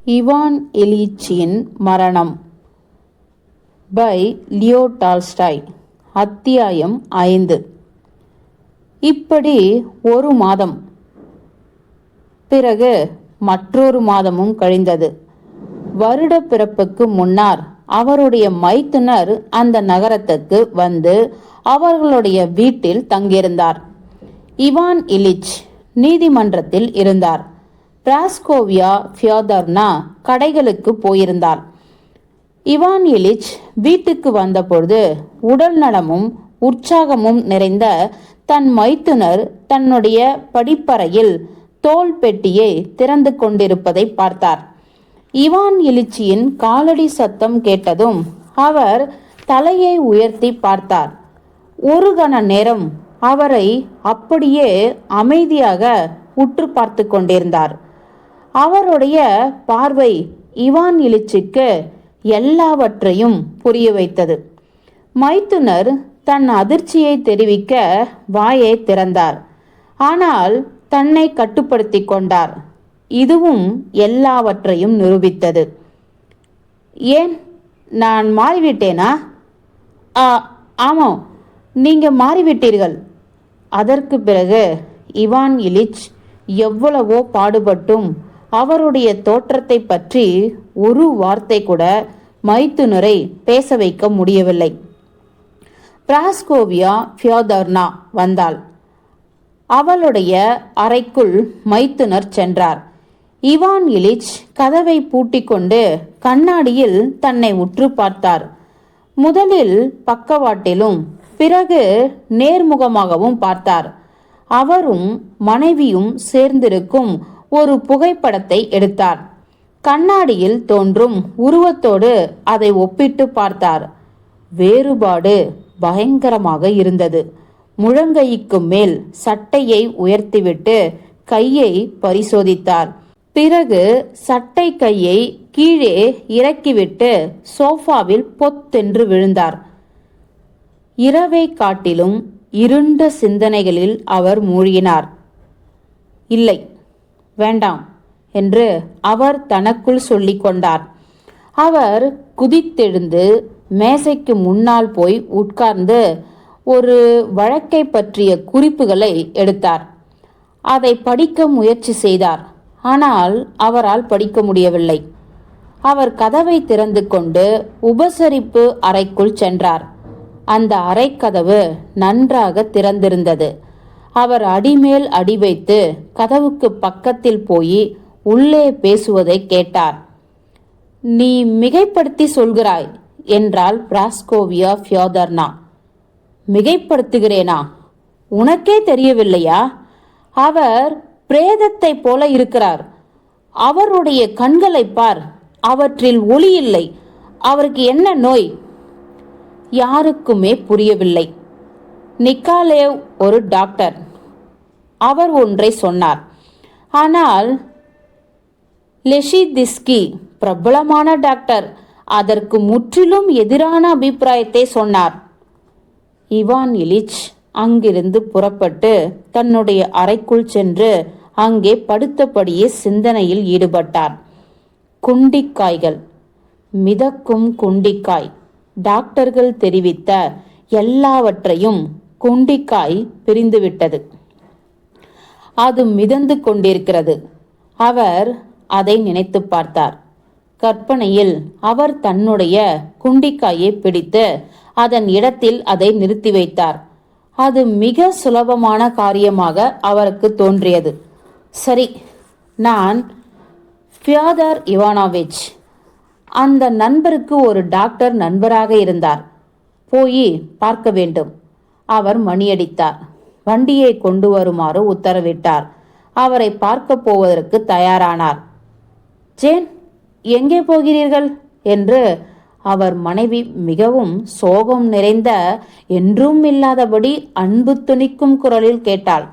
Ivan இலிச்சின் மரணம் by Leo Tolstoy. அத்தியாயம் 5. இப்படி ஒரு மாதம், பிறகு மற்றொரு மாதமும் கழிந்தது. வருட பிறப்புக்கு முன்னர் அவருடைய மைத்துனர் அந்த நகரத்துக்கு வந்து அவர்களுடைய வீட்டில் தங்கியிருந்தார். இவான் இலிச் நீதிமன்றத்தில் இருந்தார். பிராஸ்கோவியா ஃபியோதர்னா கடைகளுக்கு போயிருந்தார். இவான் இலிச் வீட்டுக்கு வந்தபொழுது உடல் நலமும் உற்சாகமும் நிறைந்த தன் மைத்துனர் தன்னுடைய படிப்பறையில் தோல் பெட்டியை திறந்து கொண்டிருப்பதை பார்த்தார். இவான் இலிச்சியின் காலடி சத்தம் கேட்டதும் அவர் தலையை உயர்த்தி பார்த்தார். ஒரு கண நேரம் அவரை அப்படியே அமைதியாக உற்று பார்த்து கொண்டிருந்தார். அவருடைய பார்வை இவான் இலிச்சுக்கு எல்லாவற்றையும் புரிய வைத்தது. மைத்துனர் தன் அதிர்ச்சியை தெரிவிக்க வாயை திறந்தார். ஆனால் தன்னை கட்டுப்படுத்தி கொண்டார். இதுவும் எல்லாவற்றையும் நிரூபித்தது. ஏன், நான் மாறிவிட்டேனா? ஆமாம், நீங்க மாறிவிட்டீர்கள். அதற்கு பிறகு இவான் இலிச் எவ்வளவோ பாடுபட்டும் அவருடைய தோற்றத்தை பற்றி ஒரு வார்த்தை கூட மைத்துனரை பேச வைக்க முடியவில்லை. பிராஸ்கோவியா ஃபியோதர்னா வந்தாள். அவளுடைய அறைக்குள் மைத்துனர் சென்றார். இவான் இலிச் கதவை பூட்டிக்கொண்டு கண்ணாடியில் தன்னை உற்று பார்த்தார். முதலில் பக்கவாட்டிலும் பிறகு நேர்முகமாகவும் பார்த்தார். அவரும் மனைவியும் சேர்ந்திருக்கும் ஒரு புகைப்படத்தை எடுத்தார். கண்ணாடியில் தோன்றும் உருவத்தோடு அதை ஒப்பிட்டு பார்த்தார். வேறுபாடு பயங்கரமாக இருந்தது. முழங்கைக்கு மேல் சட்டையை உயர்த்திவிட்டு கையை பரிசோதித்தார். பிறகு சட்டை கையை கீழே இறக்கிவிட்டு சோஃபாவில் பொத்தென்று விழுந்தார். இரவை காட்டிலும் இருண்ட சிந்தனைகளில் அவர் மூழ்கினார். இல்லை, வேண்டாம் என்று அவர் தனக்குள் சொல்லிக் கொண்டார். அவர் குதித்தெழுந்து மேசைக்கு முன்னால் போய் உட்கார்ந்து ஒரு வழக்கை பற்றிய குறிப்புகளை எடுத்தார். அதை படிக்க முயற்சி செய்தார். ஆனால் அவரால் படிக்க முடியவில்லை. அவர் கதவை திறந்து கொண்டு உபசரிப்பு அறைக்குள் சென்றார். அந்த அறைக்கதவு நன்றாக திறந்திருந்தது. அவர் அடிமேல் அடி வைத்து கதவுக்கு பக்கத்தில் போய் உள்ளே பேசுவதை கேட்டார். நீ மிகைப்படுத்தி சொல்கிறாய் என்றாள் பிராஸ்கோவியா ஃபியோதர்னா. மிகைப்படுத்துகிறேனா? உனக்கே தெரியவில்லையா? அவர் பிரேதத்தை போல இருக்கிறார். அவருடைய கண்களை பார், அவற்றில் ஒளி இல்லை. அவருக்கு என்ன நோய்? யாருக்குமே புரியவில்லை. நிக்காலேவ் ஒரு டாக்டர். அவர் ஒன்றை சொன்னார். ஆனால் லெஷிதிஸ்கி பிரபலமான டாக்டர் அதற்கு முற்றிலும் எதிரான அபிப்பிராயத்தை சொன்னார். இவான் இலிச் அங்கிருந்து புறப்பட்டு தன்னுடைய அறைக்குள் சென்று அங்கே படுத்தபடியே சிந்தனையில் ஈடுபட்டார். குண்டிக்காய்கள், மிதக்கும் குண்டிக்காய். டாக்டர்கள் தெரிவித்த எல்லாவற்றையும் குண்டிக்காய் பிரிந்துவிட்டது. அது மிதந்து கொண்டிருக்கிறது. அவர் அதை நினைத்து பார்த்தார். கற்பனையில் அவர் தன்னுடைய குண்டிக்காயை பிடித்து அதன் இடத்தில் அதை நிறுத்தி வைத்தார். அது மிக சுலபமான காரியமாக அவருக்கு தோன்றியது. சரி, நான் ஃபியோதர் இவானோவிச். அந்த நண்பருக்கு ஒரு டாக்டர் நண்பராக இருந்தார். போய் பார்க்க வேண்டும். அவர் மணியடித்தார். வண்டியை கொண்டு வருமாறு உத்தரவிட்டார். அவரை பார்க்க போவதற்கு தயாரானார். ஜேன், எங்கே போகிறீர்கள் என்று அவர் மனைவி மிகவும் சோகம் நிறைந்த, என்றும் இல்லாதபடி அன்பு துணிக்கும் குரலில் கேட்டாள்.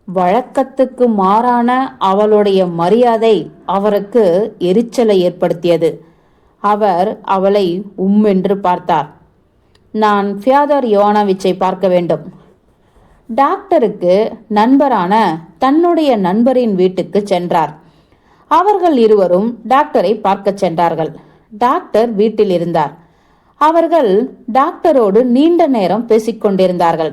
வழக்கத்துக்கு மாறான அவளுடைய மரியாதை அவருக்கு எரிச்சலை ஏற்படுத்தியது. அவர் அவளை உம்மென்று பார்த்தார். நான் ஃபியோதர் இவானோவிச்சை பார்க்க வேண்டும். டாக்டருக்கு நண்பரான தன்னுடைய நண்பரின் வீட்டுக்கு சென்றார். அவர்கள் இருவரும் டாக்டரை பார்க்க சென்றார்கள். டாக்டர் வீட்டில் இருந்தார். அவர்கள் டாக்டரோடு நீண்ட நேரம் பேசிக்கொண்டிருந்தார்கள்.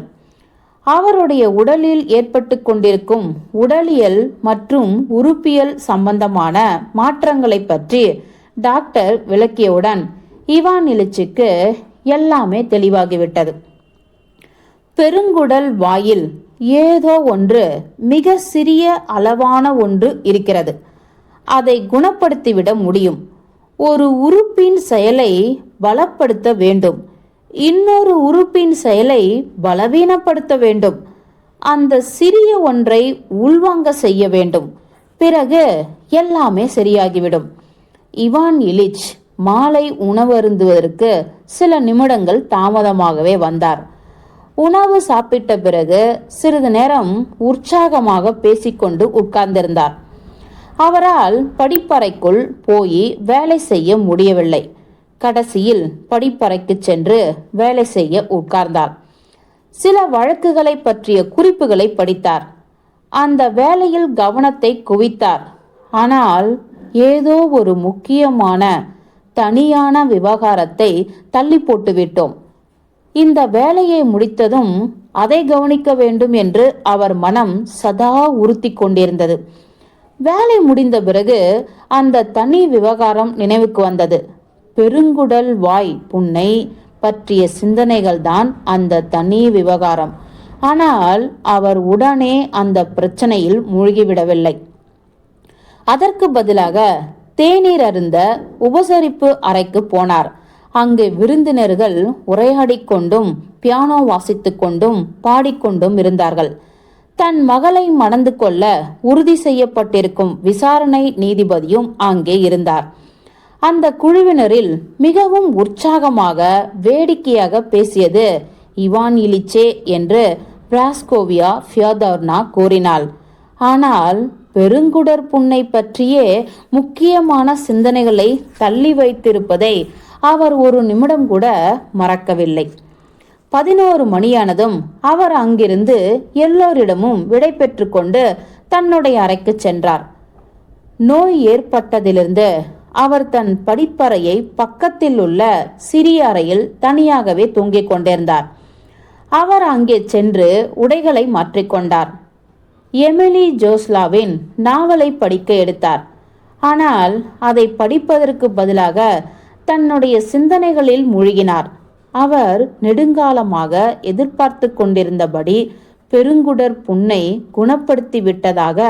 அவருடைய உடலில் ஏற்பட்டு கொண்டிருக்கும் உடலியல் மற்றும் உறுப்பியல் சம்பந்தமான மாற்றங்களை பற்றி டாக்டர் விளக்கியவுடன் இவான் இலிச்சுக்கு எல்லாமே தெளிவாகிவிட்டது. பெருங்குடல் வாயில் ஏதோ ஒன்று, மிக சிறிய அளவான ஒன்று இருக்கிறது. அதை குணப்படுத்திவிட முடியும். ஒரு உறுப்பின் செயலை பலப்படுத்த வேண்டும், இன்னொரு உறுப்பின் செயலை பலவீனப்படுத்த வேண்டும். அந்த சிறிய ஒன்றை உள்வாங்க செய்ய வேண்டும். பிறகு எல்லாமே சரியாகிவிடும். இவான் இலிச் மாலை உணவருந்துவதற்கு சில நிமிடங்கள் தாமதமாகவே வந்தார். உணவு சாப்பிட்ட பிறகு சிறிது நேரம் உற்சாகமாக பேசிக்கொண்டு உட்கார்ந்திருந்தார். அவரால் படிப்பறைக்குள் போய் வேலை செய்ய முடியவில்லை. கடைசியில் படிப்பறைக்கு சென்று வேலை செய்ய உட்கார்ந்தார். சில வழக்குகளை பற்றிய குறிப்புகளை படித்தார். அந்த வேலையில் கவனத்தை குவித்தார். ஆனால் ஏதோ ஒரு முக்கியமான தனியான விவகாரத்தை தள்ளி போட்டு விட்டோம். இந்த வேலையை முடித்ததும் அதை கவனிக்க வேண்டும் என்று அவர் மனம் சதா உறுத்தி கொண்டிருந்தது. வேலை முடிந்த பிறகு அந்த தனி விவகாரம் நினைவுக்கு வந்தது. பெருங்குடல் வாய் புண்ணை பற்றிய சிந்தனைகள் தான் அந்த தனி விவகாரம். ஆனால் அவர் உடனே அந்த பிரச்சனையில் மூழ்கிவிடவில்லை. அதற்கு பதிலாக தேநீர் அருந்த உபசரிப்பு அறைக்கு போனார். அங்கு விருந்தினர்கள் உரையாடிக் கொண்டும் பியானோ வாசித்துக் கொண்டும் பாடிக்கொண்டும் இருந்தார்கள். தன் மகளை மணந்து கொள்ள உறுதி செய்யப்பட்டிருக்கும் விசாரணை நீதிபதியும் அங்கே இருந்தார். அந்த குழுவினரில் மிகவும் உற்சாகமாக வேடிக்கையாக பேசியது இவான் இலிச்சே என்று பிராஸ்கோவியா ஃபியோதோர்னா கூறினாள். ஆனால் பெருங்குடற் புண்ணை பற்றியே முக்கியமான சிந்தனைகளை தள்ளி வைத்திருப்பதை அவர் ஒரு நிமிடம் கூட மறக்கவில்லை. 11 மணியானதும் அவர் அங்கிருந்து எல்லோரிடமும் விடை பெற்று கொண்டு தன்னுடைய அறைக்கு சென்றார். நோய் ஏற்பட்டதிலிருந்து அவர் தன் படிப்பறையை பக்கத்தில் உள்ள சிறிய அறையில் தனியாகவே தூங்கிக் கொண்டிருந்தார். அவர் அங்கே சென்று உடைகளை மாற்றிக்கொண்டார். எமிலி ஜோஸ்லாவின் நாவலை படிக்க எடுத்தார். ஆனால் அதை படிப்பதற்கு பதிலாக தன்னுடைய சிந்தனைகளில் மூழ்கினார். அவர் நெடுங்காலமாக எதிர்பார்த்து கொண்டிருந்தபடி பெருங்குடற் புண்ணை குணப்படுத்தி விட்டதாக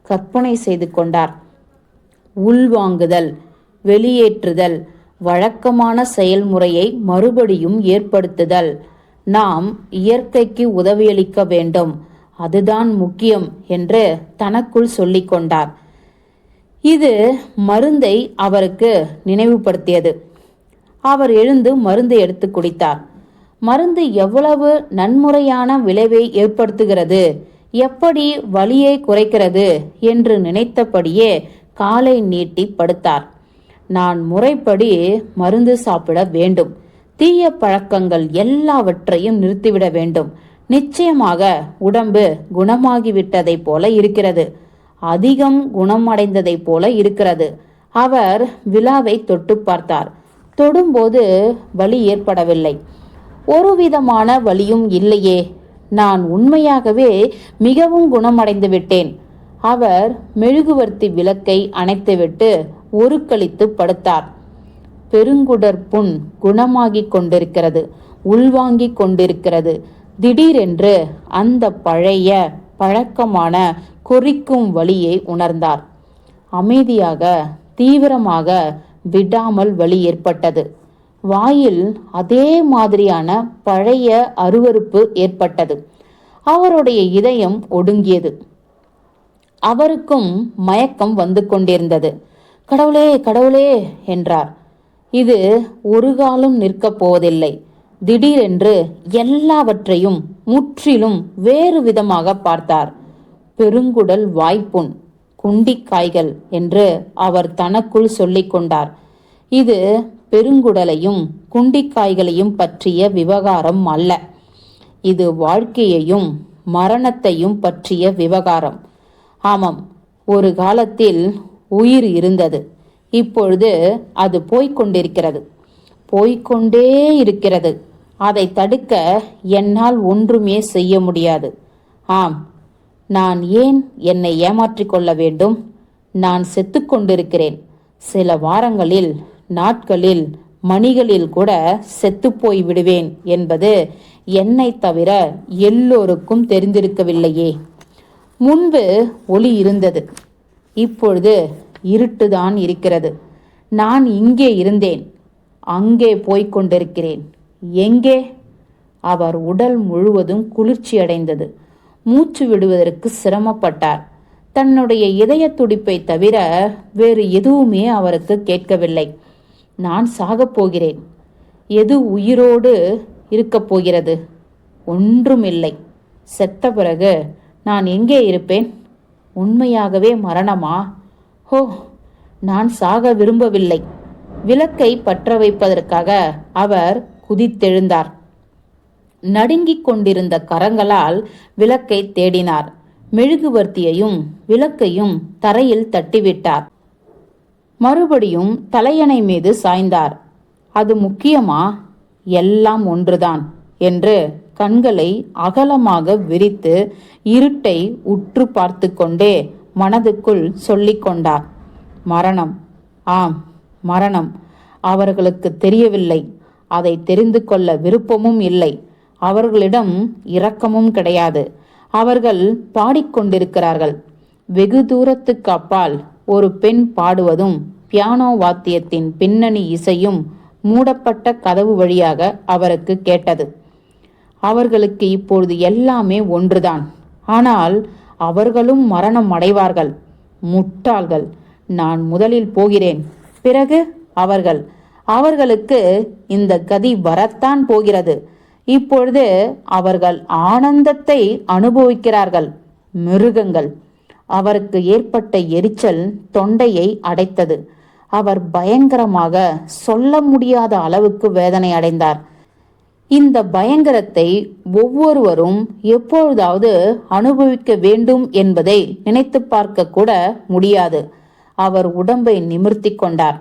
கற்பனை செய்து கொண்டார். உள்வாங்குதல், வெளியேற்றுதல், வழக்கமான செயல்முறையை மறுபடியும் ஏற்படுத்துதல். நாம் இயற்கைக்கு உதவியளிக்க வேண்டும், அதுதான் முக்கியம் என்று தனக்குள் சொல்லிக் கொண்டார். இது மருந்தை அவருக்கு நினைவுபடுத்தியது. அவர் எழுந்து மருந்தை எடுத்து குடித்தார். மருந்து எவ்வளவு நன்முறையான விளைவை ஏற்படுத்துகிறது, எப்படி வலியை குறைக்கிறது என்று நினைத்தபடியே காலை நீட்டி படுத்தார். நான் முறைப்படி மருந்து சாப்பிட வேண்டும், தீய பழக்கங்கள் எல்லாவற்றையும் நிறுத்திவிட வேண்டும். நிச்சயமாக உடம்பு குணமாகிவிட்டதை போல இருக்கிறது, அதிகம் குணமடைந்ததை போல இருக்கிறது. அவர் விழாவை தொட்டு பார்த்தார். தொடும்போது வலி ஏற்படவில்லை, ஒரு விதமான வலியும் இல்லையே. நான் உண்மையாகவே மிகவும் குணமடைந்து விட்டேன். அவர் மெழுகுவர்த்தி விளக்கை அணைத்துவிட்டு ஒரு கழித்து படுத்தார். பெருங்குடற் புண் குணமாகிக் கொண்டிருக்கிறது, உள்வாங்கிக் கொண்டிருக்கிறது. திடீரென்று அந்த பழைய பழக்கமான கொறிக்கும் வலியை உணர்ந்தார். அமைதியாக, தீவிரமாக, விடாமல் வலி ஏற்பட்டது. வாயில் அதே மாதிரியான பழைய அருவருப்பு ஏற்பட்டது. அவருடைய இதயம் ஒடுங்கியது. அவருக்கும் மயக்கம் வந்து கொண்டிருந்தது. கடவுளே, கடவுளே என்றார். இது ஒரு காலம் நிற்கப் போவதில்லை. திடீரென்று எல்லாவற்றையும் முற்றிலும் வேறு விதமாக பார்த்தார். பெருங்குடல் வாய்ப்புண், குண்டிக்காய்கள் என்று அவர் தனக்குள் சொல்லிக் கொண்டார். இது பெருங்குடலையும் குண்டிக்காய்களையும் பற்றிய விவகாரம் அல்ல. இது வாழ்க்கையையும் மரணத்தையும் பற்றிய விவகாரம். ஆமாம், ஒரு காலத்தில் உயிர் இருந்தது. இப்பொழுது அது போய்கொண்டிருக்கிறது, போய்கொண்டே இருக்கிறது. அதை தடுக்க என்னால் ஒன்றுமே செய்ய முடியாது. ஆம், நான் ஏன் என்னை ஏமாற்றிக் கொள்ள வேண்டும்? நான் செத்துக்கொண்டிருக்கிறேன். சில வாரங்களில், நாட்களில், மணிகளில் கூட செத்துப்போய் விடுவேன் என்பது என்னை தவிர எல்லோருக்கும் தெரிந்திருக்கவில்லையே. முன்பு ஒளி இருந்தது, இப்பொழுது இருட்டுதான் இருக்கிறது. நான் இங்கே இருந்தேன், அங்கே போய்க் கொண்டிருக்கிறேன். எங்கே? அவர் உடல் முழுவதும் குளிர்ச்சியடைந்தது. மூச்சு விடுவதற்கு சிரமப்பட்டார். தன்னுடைய இதய துடிப்பை தவிர வேறு எதுவுமே அவருக்கு கேட்கவில்லை. நான் சாகப் போகிறேன். எது உயிரோடு இருக்கப் போகிறது? ஒன்றுமில்லை. செத்த பிறகு நான் எங்கே இருப்பேன்? உண்மையாகவே மரணமா? ஹோ, நான் சாக விரும்பவில்லை. விளக்கை பற்ற வைப்பதற்காக அவர் குதித்தெழுந்தார். நடுங்கிக் கொண்டிருந்த கரங்களால் விளக்கை தேடினார். மெழுகுவர்த்தியையும் விளக்கையும் தரையில் தட்டிவிட்டார். மறுபடியும் தலையணை மீது சாய்ந்தார். அது முக்கியமா? எல்லாம் ஒன்றுதான் என்று கண்களை அகலமாக விரித்து இருட்டை உற்று பார்த்து கொண்டே மனதுக்குள் சொல்லிக் கொண்டார். மரணம், ஆம் மரணம். அவர்களுக்கு தெரியவில்லை. அதை தெரிந்து கொள்ள விருப்பமும் இல்லை. அவர்களிடம் இரக்கமும் கிடையாது. அவர்கள் பாடிக்கொண்டிருக்கிறார்கள். வெகு தூரத்துக்கு அப்பால் ஒரு பெண் பாடுவதும் பியானோ வாத்தியத்தின் பின்னணி இசையும் மூடப்பட்ட கதவு வழியாக அவருக்கு கேட்டது. அவர்களுக்கு இப்பொழுது எல்லாமே ஒன்றுதான். ஆனால் அவர்களும் மரணம் அடைவார்கள். முட்டாள்கள். நான் முதலில் போகிறேன், பிறகு அவர்களுக்கு இந்த கதி வரத்தான் போகிறது. இப்பொழுது அவர்கள் ஆனந்தத்தை அனுபவிக்கிறார்கள். மிருகங்கள். அவருக்கு ஏற்பட்ட எரிச்சல் தொண்டையை அடைத்தது. அவர் பயங்கரமாக சொல்ல முடியாத அளவுக்கு வேதனை அடைந்தார். இந்த பயங்கரத்தை ஒவ்வொருவரும் எப்பொழுதாவது அனுபவிக்க வேண்டும் என்பதை நினைத்து பார்க்க கூட முடியாது. அவர் உடம்பை நிமிர்த்தி கொண்டார்.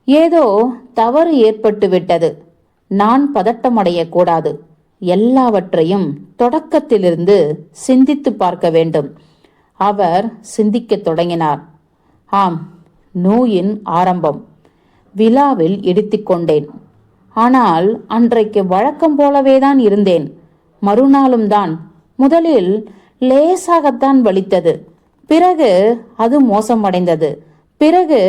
ஏதோ தவறு ஏற்பட்டு விட்டது. நான் பதட்டமடையக்கூடாது. எல்லாவற்றையும் தொடக்கத்திலிருந்து சிந்தித்து பார்க்க வேண்டும். அவர் சிந்திக்கத் தொடங்கினார். ஆம், நோயின் ஆரம்பம். விழாவில் இடித்துக்கொண்டேன். ஆனால் அன்றைக்கு வழக்கம் போலவேதான் இருந்தேன். மறுநாளும் தான். முதலில் லேசாகத்தான் வலித்தது. பிறகு அது மோசமடைந்தது. பிறகு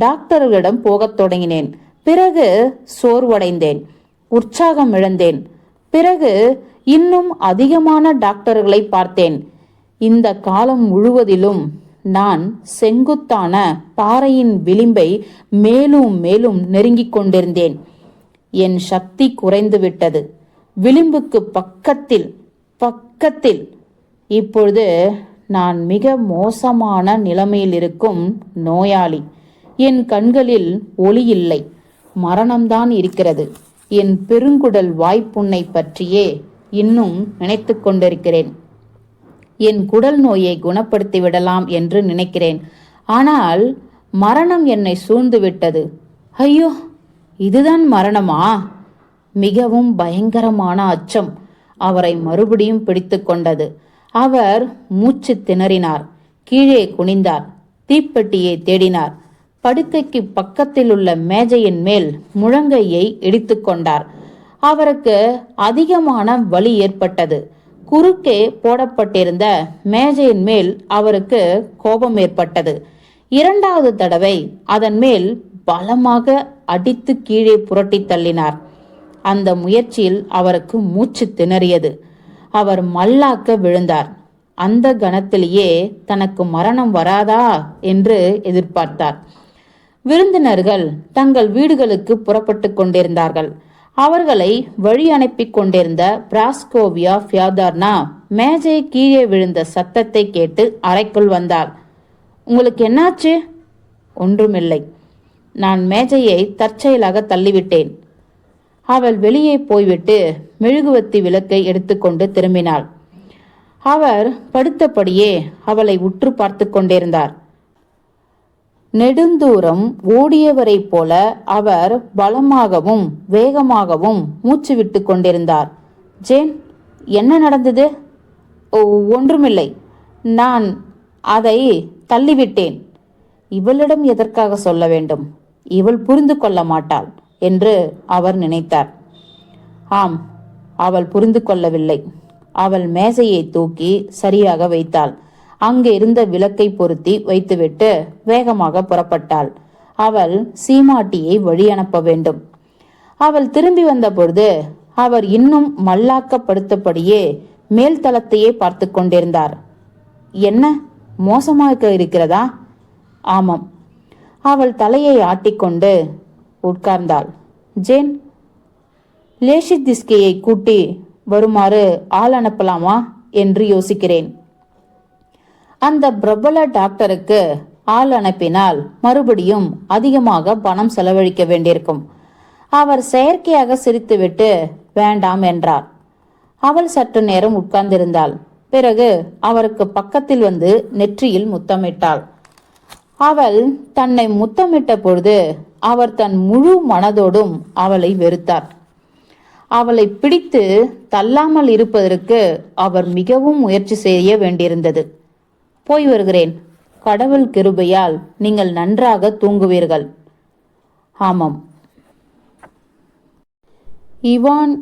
டாக்டர்களிடம் போகத் தொடங்கினேன். பிறகு சோர்வடைந்தேன், உற்சாகம் இழந்தேன். பிறகு இன்னும் அதிகமான டாக்டர்களை பார்த்தேன். இந்த காலம் முழுவதிலும் நான் செங்குத்தான பாறையின் விளிம்பை மேலும் மேலும் நெருங்கிக் கொண்டிருந்தேன். என் சக்தி குறைந்து விட்டது. விளிம்புக்கு பக்கத்தில் பக்கத்தில். இப்பொழுது நான் மிக மோசமான நிலைமையில் இருக்கும் நோயாளி. என் கண்களில் ஒளி இல்லை, மரணம்தான் இருக்கிறது. என் பெருங்குடல் வாய்ப்புண்ணை பற்றியே இன்னும் நினைத்து கொண்டிருக்கிறேன். என் குடல் நோயை குணப்படுத்தி விடலாம் என்று நினைக்கிறேன். ஆனால் மரணம் என்னை சூழ்ந்து விட்டது. ஐயோ, இதுதான் மரணமா? மிகவும் பயங்கரமான அச்சம் அவரை மறுபடியும் பிடித்து கொண்டது. அவர் மூச்சு திணறினார். கீழே குனிந்தார். தீப்பெட்டியை தேடினார். படுக்கைக்கு பக்கத்தில் உள்ள மேஜையின் மேல் முழங்கையை இடித்து கொண்டார். அவருக்கு அதிகமான வலி ஏற்பட்டது. குறுக்கே போடப்பட்டிருந்த மேஜையின் மேல் அவருக்கு கோபம் ஏற்பட்டது. இரண்டாவது தடவை அதன் மேல் பலமாக அடித்து கீழே புரட்டி தள்ளினார். அந்த முயற்சியில் அவருக்கு மூச்சு திணறியது. அவர் மல்லாக்க விழுந்தார். அந்த கணத்திலேயே தனக்கு மரணம் வராதா என்று எதிர்பார்த்தார். விருந்தினர்கள் தங்கள் வீடுகளுக்கு புறப்பட்டு கொண்டிருந்தார்கள். அவர்களை வழி அனுப்பி கொண்டிருந்த பிராஸ்கோவியா ஃபியோதர்னா மேஜை கீழே விழுந்த சத்தத்தை கேட்டு அறைக்குள் வந்தாள். உங்களுக்கு என்னாச்சு? ஒன்றுமில்லை. நான் மேஜையை தற்செயலாக தள்ளிவிட்டேன். அவள் வெளியே போய்விட்டு மெழுகுவத்தி விளக்கை எடுத்துக்கொண்டு திரும்பினாள். அவர் படுத்தபடியே அவளை உற்று பார்த்து கொண்டிருந்தார். நெடுந்தூரம் ஓடியவரைப் போல அவர் பலமாகவும் வேகமாகவும் மூச்சு விட்டு கொண்டிருந்தார். ஜேன், என்ன நடந்தது? ஒன்றுமில்லை, நான் அதை தள்ளிவிட்டேன். இவளிடம் எதற்காக சொல்ல வேண்டும்? இவள் புரிந்து கொள்ள மாட்டாள் என்று அவர் நினைத்தார். ஆம், அவள் புரிந்து கொள்ளவில்லை. அவள் மேசையை தூக்கி சரியாக வைத்தாள். அங்கே இருந்த விளக்கை பொருத்தி வைத்துவிட்டு வேகமாக புறப்பட்டாள். அவள் சீமாட்டியை வழி அனுப்ப வேண்டும். அவள் திரும்பி வந்தபொழுது அவர் இன்னும் மல்லாக்கப்படுத்தபடியே மேல் தளத்தையே பார்த்து கொண்டிருந்தார். என்ன, மோசமாக இருக்கிறதா? ஆமாம். அவள் தலையை ஆட்டிக்கொண்டு உட்கார்ந்தாள். ஜேன், லேஷிதிஸ்கையை கூட்டி வருமாறு ஆள் அனுப்பலாமா என்று யோசிக்கிறேன். அந்த பிரபல டாக்டருக்கு ஆள் அனுப்பினால் மறுபடியும் அதிகமாக பணம் செலவழிக்க வேண்டியிருக்கும். அவர் செயற்கையாக சிரித்துவிட்டு வேண்டாம் என்றார். அவள் சற்று நேரம் உட்கார்ந்திருந்தாள். பிறகு அவருக்கு பக்கத்தில் வந்து நெற்றியில் முத்தமிட்டாள். அவள் தன்னை முத்தமிட்ட பொழுது அவர் தன் முழு மனதோடும் அவளை வெறுத்தார். அவளை பிடித்து தள்ளாமல் இருப்பதற்கு அவர் மிகவும் முயற்சி செய்ய வேண்டியிருந்தது. போய் வருகிறேன். கடவுள் கிருபையால் நீங்கள் நன்றாக தூங்குவீர்கள். ஆமாம். இவான்